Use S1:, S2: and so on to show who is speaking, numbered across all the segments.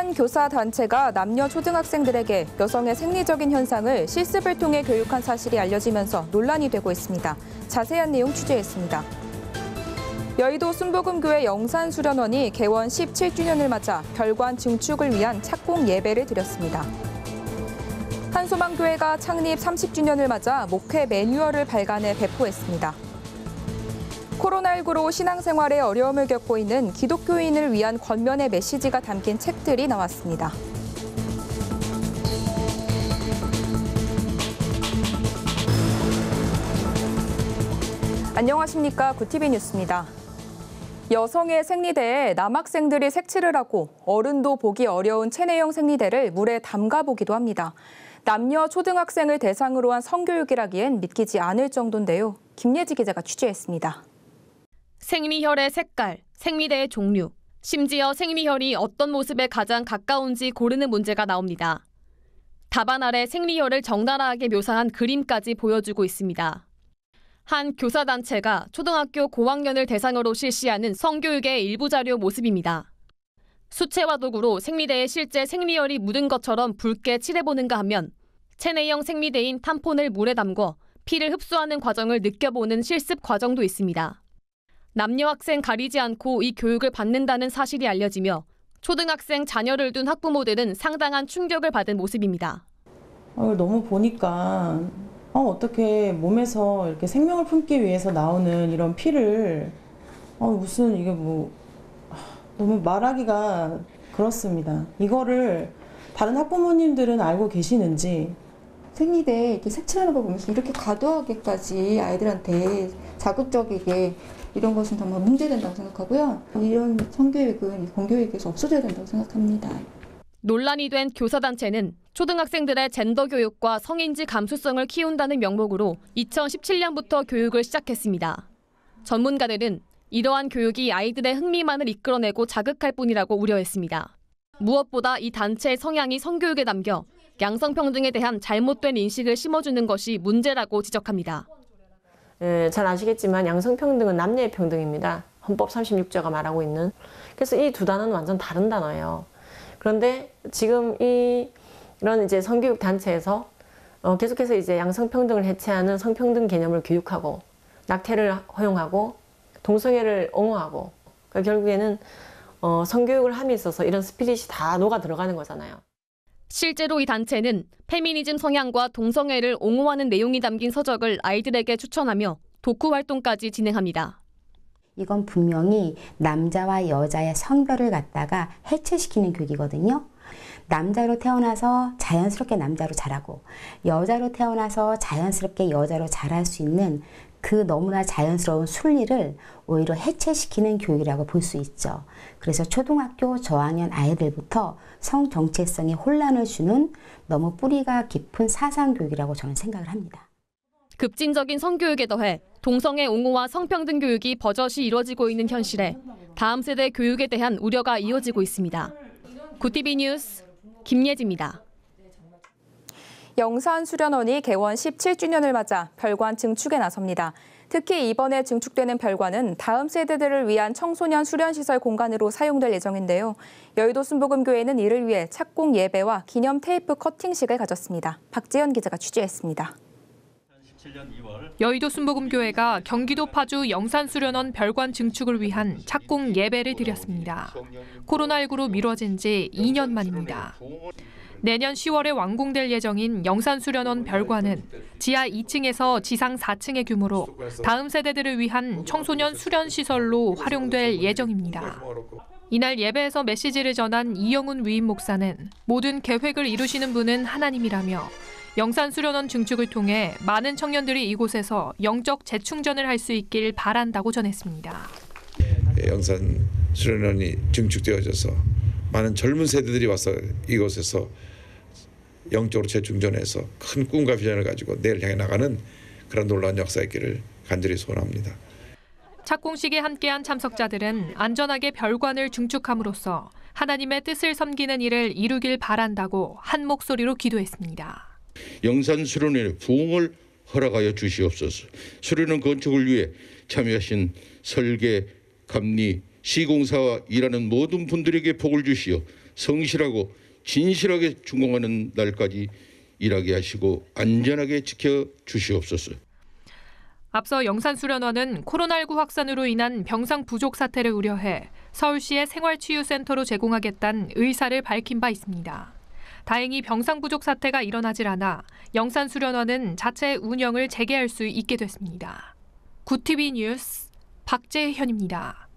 S1: 한 교사 단체가 남녀 초등학생들에게 여성의 생리적인 현상을 실습을 통해 교육한 사실이 알려지면서 논란이 되고 있습니다. 자세한 내용 취재했습니다. 여의도 순복음교회 영산수련원이 개원 17주년을 맞아 별관 증축을 위한 착공 예배를 드렸습니다. 한소망교회가 창립 30주년을 맞아 목회 매뉴얼을 발간해 배포했습니다. 코로나19로 신앙생활에 어려움을 겪고 있는 기독교인을 위한 권면의 메시지가 담긴 책들이 나왔습니다. 안녕하십니까. 구티비 뉴스입니다. 여성의 생리대에 남학생들이 색칠을 하고 어른도 보기 어려운 체내용 생리대를 물에 담가보기도 합니다. 남녀 초등학생을 대상으로 한 성교육이라기엔 믿기지 않을 정도인데요. 김예지 기자가 취재했습니다.
S2: 생리혈의 색깔, 생리대의 종류, 심지어 생리혈이 어떤 모습에 가장 가까운지 고르는 문제가 나옵니다. 답안 아래 생리혈을 적나라하게 묘사한 그림까지 보여주고 있습니다. 한 교사단체가 초등학교 고학년을 대상으로 실시하는 성교육의 일부 자료 모습입니다. 수채화 도구로 생리대에 실제 생리혈이 묻은 것처럼 붉게 칠해보는가 하면 체내형 생리대인 탐폰을 물에 담궈 피를 흡수하는 과정을 느껴보는 실습 과정도 있습니다. 남녀 학생 가리지 않고 이 교육을 받는다는 사실이 알려지며 초등학생 자녀를 둔 학부모들은 상당한 충격을 받은 모습입니다.
S3: 너무 보니까 어떻게 몸에서 이렇게 생명을 품기 위해서 나오는 이런 피를 무슨 이게 너무 말하기가 그렇습니다. 이거를 다른 학부모님들은 알고 계시는지.
S4: 생리대 이렇게 색칠하는 거 보면서 이렇게 과도하게까지 아이들한테 자극적이게 이런 것은 정말 문제된다고 생각하고요. 이런 성교육은 공교육에서 없어져야 된다고 생각합니다.
S2: 논란이 된 교사단체는 초등학생들의 젠더 교육과 성인지 감수성을 키운다는 명목으로 2017년부터 교육을 시작했습니다. 전문가들은 이러한 교육이 아이들의 흥미만을 이끌어내고 자극할 뿐이라고 우려했습니다. 무엇보다 이 단체의 성향이 성교육에 담겨 양성평등에 대한 잘못된 인식을 심어주는 것이 문제라고 지적합니다.
S5: 잘 아시겠지만 양성평등은 남녀의 평등입니다. 헌법 36조가 말하고 있는. 그래서 이 두 단어는 완전 다른 단어예요. 그런데 지금 이런 이제 성교육 단체에서 계속해서 이제 양성평등을 해체하는 성평등 개념을 교육하고 낙태를 허용하고 동성애를 옹호하고 그러니까 결국에는 성교육을 함에 있어서 이런 스피릿이 다 녹아 들어가는 거잖아요.
S2: 실제로 이 단체는 페미니즘 성향과 동성애를 옹호하는 내용이 담긴 서적을 아이들에게 추천하며 독후 활동까지 진행합니다.
S6: 이건 분명히 남자와 여자의 성별을 갖다가 해체시키는 교육이거든요. 남자로 태어나서 자연스럽게 남자로 자라고 여자로 태어나서 자연스럽게 여자로 자랄 수 있는 그 너무나 자연스러운 순리를 오히려 해체시키는 교육이라고 볼 수 있죠. 그래서 초등학교 저학년 아이들부터 성 정체성에 혼란을 주는 너무 뿌리가 깊은 사상 교육이라고 저는 생각을 합니다.
S2: 급진적인 성교육에 더해 동성애 옹호와 성평등 교육이 버젓이 이루어지고 있는 현실에 다음 세대 교육에 대한 우려가 이어지고 있습니다. 구티비 뉴스 김예지입니다.
S1: 영산수련원이 개원 17주년을 맞아 별관 증축에 나섭니다. 특히 이번에 증축되는 별관은 다음 세대들을 위한 청소년 수련시설 공간으로 사용될 예정인데요. 여의도 순복음교회는 이를 위해 착공 예배와 기념 테이프 커팅식을 가졌습니다. 박재현 기자가 취재했습니다.
S7: 여의도 순복음교회가 경기도 파주 영산수련원 별관 증축을 위한 착공 예배를 드렸습니다. 코로나19로 미뤄진 지 2년 만입니다. 내년 10월에 완공될 예정인 영산수련원 별관은 지하 2층에서 지상 4층의 규모로 다음 세대들을 위한 청소년 수련시설로 활용될 예정입니다. 이날 예배에서 메시지를 전한 이영훈 위임 목사는 모든 계획을 이루시는 분은 하나님이라며 영산수련원 증축을 통해 많은 청년들이 이곳에서 영적 재충전을 할 수 있길 바란다고 전했습니다.
S8: 영산수련원이 증축되어져서 많은 젊은 세대들이 와서 이곳에서 영적으로 재충전해서 큰 꿈과 비전을 가지고 내일 향해 나가는 그런 놀라운 역사 있기를 간절히 소원합니다.
S7: 착공식에 함께한 참석자들은 안전하게 별관을 증축함으로써 하나님의 뜻을 섬기는 일을 이루길 바란다고 한 목소리로 기도했습니다.
S9: 영산수련원의 부흥을 허락하여 주시옵소서. 수련원 건축을 위해 참여하신 설계, 감리, 시공사와 일하는 모든 분들에게 복을 주시어 성실하고 진실하게 준공하는 날까지 일하게 하시고 안전하게 지켜주시옵소서.
S7: 앞서 영산수련원은 코로나19 확산으로 인한 병상 부족 사태를 우려해 서울시의 생활치유센터로 제공하겠다는 의사를 밝힌 바 있습니다. 다행히 병상 부족 사태가 일어나질 않아 영산수련원은 자체 운영을 재개할 수 있게 됐습니다. 구TV 뉴스 박재현입니다.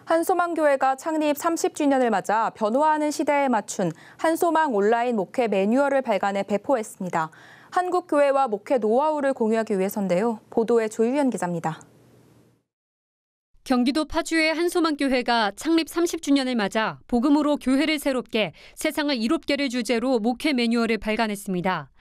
S1: 한소망교회가 창립 30주년을 맞아 변화하는 시대에 맞춘 한소망 온라인 목회 매뉴얼을 발간해 배포했습니다. 한국교회와 목회 노하우를 공유하기 위해서인데요. 보도에 조유현 기자입니다.
S10: 경기도 파주의 한소망교회가 창립 30주년을 맞아 복음으로 교회를 새롭게 세상을 이롭게를 주제로 목회 매뉴얼을 발간했습니다.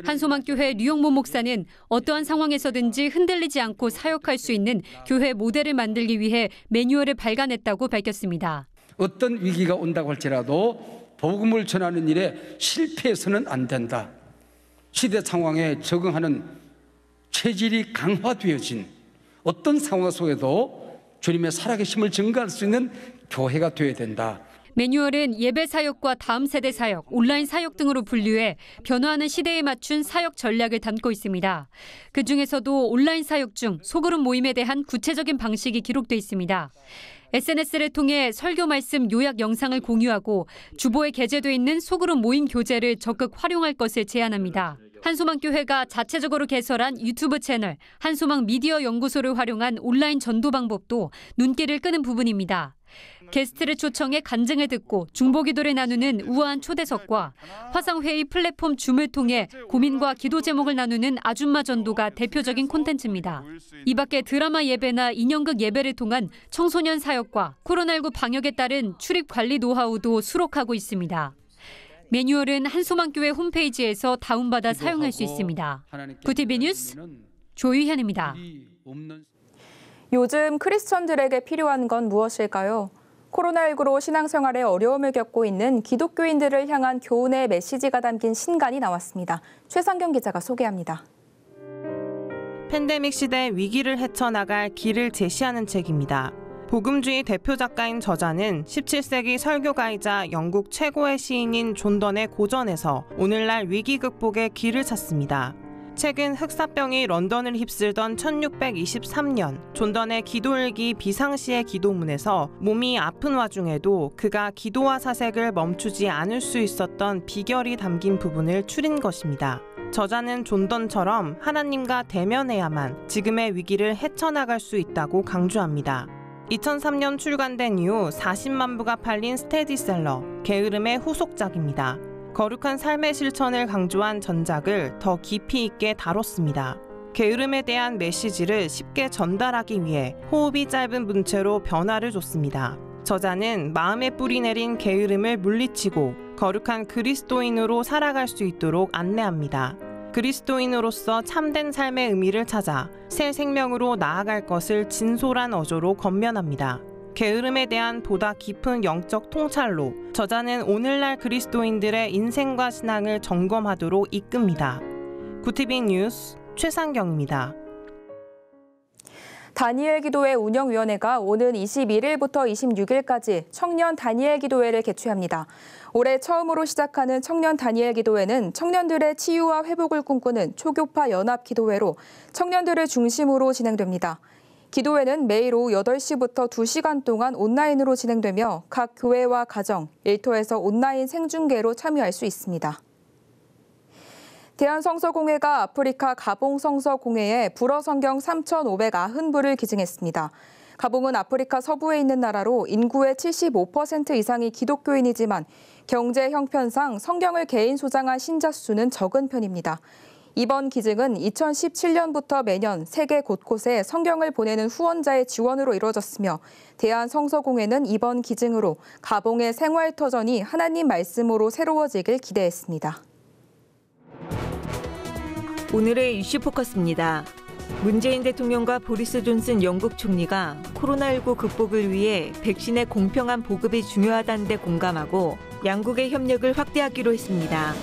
S10: 한소망교회 류영모 목사는 어떠한 상황에서든지 흔들리지 않고 사역할 수 있는 교회 모델을 만들기 위해 매뉴얼을 발간했다고 밝혔습니다.
S11: 어떤 위기가 온다고 할지라도 복음을 전하는 일에 실패해서는 안 된다. 시대 상황에 적응하는 체질이 강화되어진 어떤 상황 속에도 주님의 살아계심을 증거할 수 있는 교회가 되어야 된다.
S10: 매뉴얼은 예배 사역과 다음 세대 사역, 온라인 사역 등으로 분류해 변화하는 시대에 맞춘 사역 전략을 담고 있습니다. 그중에서도 온라인 사역 중 소그룹 모임에 대한 구체적인 방식이 기록돼 있습니다. SNS를 통해 설교 말씀 요약 영상을 공유하고 주보에 게재돼 있는 소그룹 모임 교재를 적극 활용할 것을 제안합니다. 한소망교회가 자체적으로 개설한 유튜브 채널 한소망 미디어 연구소를 활용한 온라인 전도 방법도 눈길을 끄는 부분입니다. 게스트를 초청해 간증을 듣고 중보기도를 나누는 우아한 초대석과 화상회의 플랫폼 줌을 통해 고민과 기도 제목을 나누는 아줌마 전도가 대표적인 콘텐츠입니다. 이 밖에 드라마 예배나 인형극 예배를 통한 청소년 사역과 코로나19 방역에 따른 출입 관리 노하우도 수록하고 있습니다. 매뉴얼은 한소망교회 홈페이지에서 다운받아 사용할 수 있습니다. 구TV 뉴스 조유현입니다.
S1: 요즘 크리스천들에게 필요한 건 무엇일까요? 코로나19로 신앙생활에 어려움을 겪고 있는 기독교인들을 향한 교훈의 메시지가 담긴 신간이 나왔습니다. 최상경 기자가 소개합니다.
S12: 팬데믹 시대 위기를 헤쳐나갈 길을 제시하는 책입니다. 복음주의 대표 작가인 저자는 17세기 설교가이자 영국 최고의 시인인 존 던의 고전에서 오늘날 위기 극복의 길을 찾습니다. 책은 흑사병이 런던을 휩쓸던 1623년 존 던의 기도일기 비상시의 기도문에서 몸이 아픈 와중에도 그가 기도와 사색을 멈추지 않을 수 있었던 비결이 담긴 부분을 추린 것입니다. 저자는 존 던처럼 하나님과 대면해야만 지금의 위기를 헤쳐나갈 수 있다고 강조합니다. 2003년 출간된 이후 40만 부가 팔린 스테디셀러, 게으름의 후속작입니다. 거룩한 삶의 실천을 강조한 전작을 더 깊이 있게 다뤘습니다. 게으름에 대한 메시지를 쉽게 전달하기 위해 호흡이 짧은 문체로 변화를 줬습니다. 저자는 마음에 뿌리 내린 게으름을 물리치고 거룩한 그리스도인으로 살아갈 수 있도록 안내합니다. 그리스도인으로서 참된 삶의 의미를 찾아 새 생명으로 나아갈 것을 진솔한 어조로 권면합니다. 게으름에 대한 보다 깊은 영적 통찰로 저자는 오늘날 그리스도인들의 인생과 신앙을 점검하도록 이끕니다. 구TV 뉴스 최상경입니다.
S1: 다니엘 기도회 운영위원회가 오는 21일부터 26일까지 청년 다니엘 기도회를 개최합니다. 올해 처음으로 시작하는 청년 다니엘 기도회는 청년들의 치유와 회복을 꿈꾸는 초교파 연합 기도회로 청년들을 중심으로 진행됩니다. 기도회는 매일 오후 8시부터 2시간 동안 온라인으로 진행되며 각 교회와 가정, 일터에서 온라인 생중계로 참여할 수 있습니다. 대한성서공회가 아프리카 가봉 성서공회에 불어 성경 3,590부를 기증했습니다. 가봉은 아프리카 서부에 있는 나라로 인구의 75% 이상이 기독교인이지만 경제 형편상 성경을 개인 소장한 신자 수는 적은 편입니다. 이번 기증은 2017년부터 매년 세계 곳곳에 성경을 보내는 후원자의 지원으로 이루어졌으며 대한성서공회는 이번 기증으로 가봉의 생활터전이 하나님 말씀으로 새로워지길 기대했습니다.
S13: 오늘의 이슈 포커스입니다. 문재인 대통령과 보리스 존슨 영국 총리가 코로나19 극복을 위해 백신의 공평한 보급이 중요하다는 데 공감하고 양국의 협력을 확대하기로 했습니다.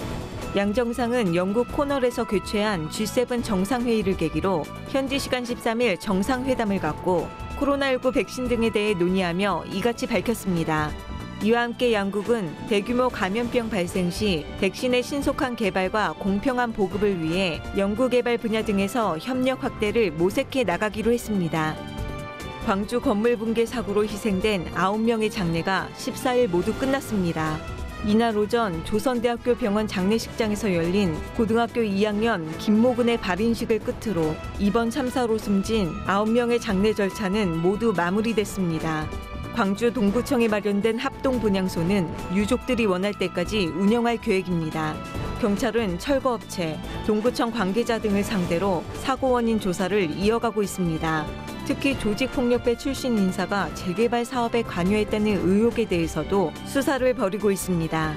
S13: 양 정상은 영국 코널에서 개최한 G7 정상회의를 계기로 현지 시간 13일 정상회담을 갖고 코로나19 백신 등에 대해 논의하며 이같이 밝혔습니다. 이와 함께 양국은 대규모 감염병 발생 시 백신의 신속한 개발과 공평한 보급을 위해 연구개발 분야 등에서 협력 확대를 모색해 나가기로 했습니다. 광주 건물 붕괴 사고로 희생된 9명의 장례가 14일 모두 끝났습니다. 이날 오전 조선대학교 병원 장례식장에서 열린 고등학교 2학년 김모근의 발인식을 끝으로 이번 참사로 숨진 9명의 장례 절차는 모두 마무리됐습니다. 광주 동구청에 마련된 합동분향소는 유족들이 원할 때까지 운영할 계획입니다. 경찰은 철거업체, 동구청 관계자 등을 상대로 사고 원인 조사를 이어가고 있습니다. 특히 조직폭력배 출신 인사가 재개발 사업에 관여했다는 의혹에 대해서도 수사를 벌이고 있습니다.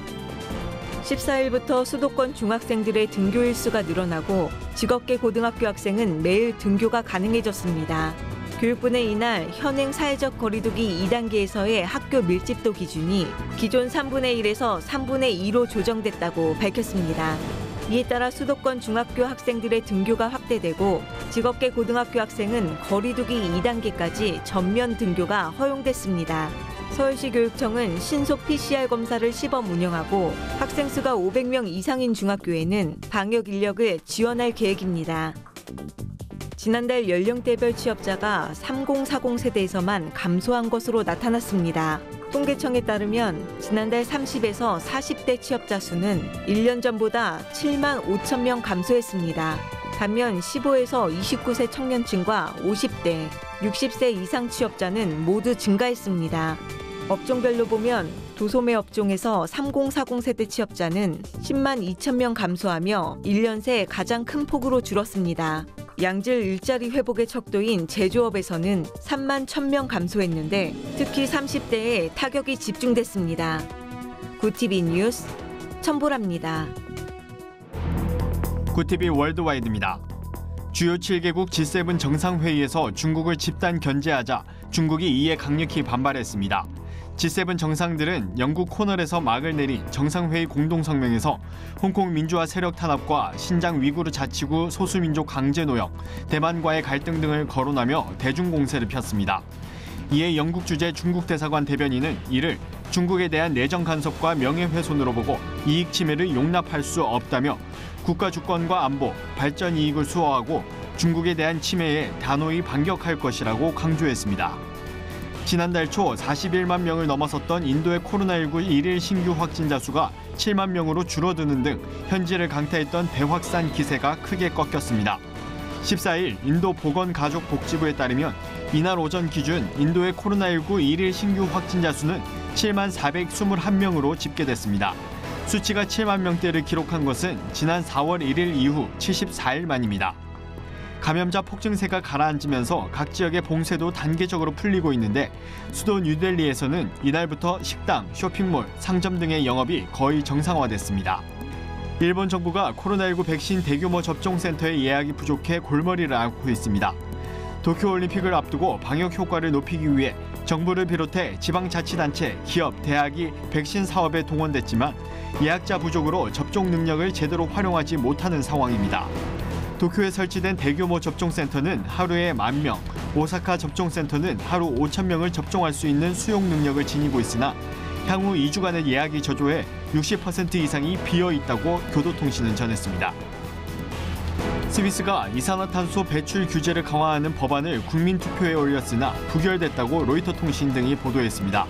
S13: 14일부터 수도권 중학생들의 등교 일수가 늘어나고 직업계 고등학교 학생은 매일 등교가 가능해졌습니다. 교육부는 이날 현행 사회적 거리두기 2단계에서의 학교 밀집도 기준이 기존 3분의 1에서 3분의 2로 조정됐다고 밝혔습니다. 이에 따라 수도권 중학교 학생들의 등교가 확대되고 직업계 고등학교 학생은 거리두기 2단계까지 전면 등교가 허용됐습니다. 서울시 교육청은 신속 PCR 검사를 시범 운영하고 학생 수가 500명 이상인 중학교에는 방역 인력을 지원할 계획입니다. 지난달 연령대별 취업자가 3040 세대에서만 감소한 것으로 나타났습니다. 통계청에 따르면 지난달 30에서 40대 취업자 수는 1년 전보다 7만 5천 명 감소했습니다. 반면 15에서 29세 청년층과 50대, 60세 이상 취업자는 모두 증가했습니다. 업종별로 보면 도소매 업종에서 3040 세대 취업자는 10만 2천 명 감소하며 1년 새 가장 큰 폭으로 줄었습니다. 양질 일자리 회복의 척도인 제조업에서는 3만 1,000명 감소했는데 특히 30대에 타격이 집중됐습니다. 구TV 뉴스 천보라입니다.
S14: 구TV 월드와이드입니다. 주요 7개국 G7 정상회의에서 중국을 집단 견제하자 중국이 이에 강력히 반발했습니다. G7 정상들은 영국 코널에서 막을 내린 정상회의 공동성명에서 홍콩 민주화 세력 탄압과 신장 위구르 자치구 소수민족 강제 노역, 대만과의 갈등 등을 거론하며 대중공세를 폈습니다. 이에 영국 주재 중국 대사관 대변인은 이를 중국에 대한 내정 간섭과 명예훼손으로 보고 이익 침해를 용납할 수 없다며 국가 주권과 안보, 발전 이익을 수호하고 중국에 대한 침해에 단호히 반격할 것이라고 강조했습니다. 지난달 초 41만 명을 넘어섰던 인도의 코로나19 일일 신규 확진자 수가 7만 명으로 줄어드는 등 현지를 강타했던 대확산 기세가 크게 꺾였습니다. 14일 인도 보건가족복지부에 따르면 이날 오전 기준 인도의 코로나19 일일 신규 확진자 수는 7만 421명으로 집계됐습니다. 수치가 7만 명대를 기록한 것은 지난 4월 1일 이후 74일 만입니다. 감염자 폭증세가 가라앉으면서 각 지역의 봉쇄도 단계적으로 풀리고 있는데 수도 뉴델리에서는 이날부터 식당, 쇼핑몰, 상점 등의 영업이 거의 정상화됐습니다. 일본 정부가 코로나19 백신 대규모 접종센터의 예약이 부족해 골머리를 앓고 있습니다. 도쿄올림픽을 앞두고 방역 효과를 높이기 위해 정부를 비롯해 지방자치단체, 기업, 대학이 백신 사업에 동원됐지만 예약자 부족으로 접종 능력을 제대로 활용하지 못하는 상황입니다. 도쿄에 설치된 대규모 접종센터는 하루에 10,000명, 오사카 접종센터는 하루 5,000명을 접종할 수 있는 수용 능력을 지니고 있으나 향후 2주간의 예약이 저조해 60% 이상이 비어 있다고 교도통신은 전했습니다. 스위스가 이산화탄소 배출 규제를 강화하는 법안을 국민투표에 올렸으나 부결됐다고 로이터 통신 등이 보도했습니다.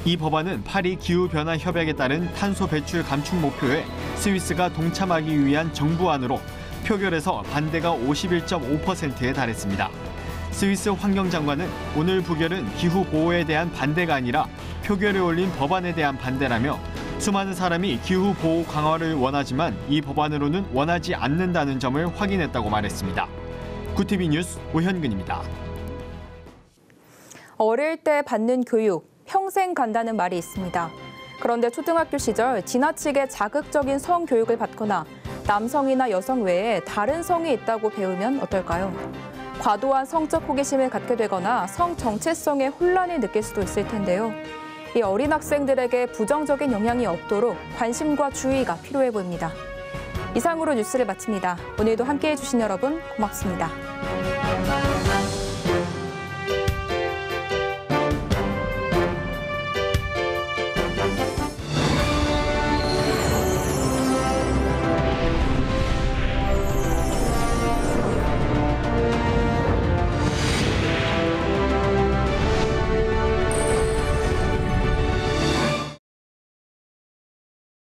S14: 이 법안은 파리 기후변화 협약에 따른 탄소 배출 감축 목표에 스위스가 동참하기 위한 정부안으로 표결에서 반대가 51.5%에 달했습니다. 스위스 환경장관은 오늘 부결은 기후보호에 대한 반대가 아니라 표결에 올린 법안에 대한 반대라며 수많은 사람이 기후보호 강화를 원하지만 이 법안으로는 원하지 않는다는 점을 확인했다고 말했습니다. 구TV 뉴스 오현근입니다.
S1: 어릴 때 받는 교육, 평생 간다는 말이 있습니다. 그런데 초등학교 시절 지나치게 자극적인 성교육을 받거나 남성이나 여성 외에 다른 성이 있다고 배우면 어떨까요? 과도한 성적 호기심을 갖게 되거나 성 정체성에 혼란을 느낄 수도 있을 텐데요. 이 어린 학생들에게 부정적인 영향이 없도록 관심과 주의가 필요해 보입니다. 이상으로 뉴스를 마칩니다. 오늘도 함께해 주신 여러분 고맙습니다.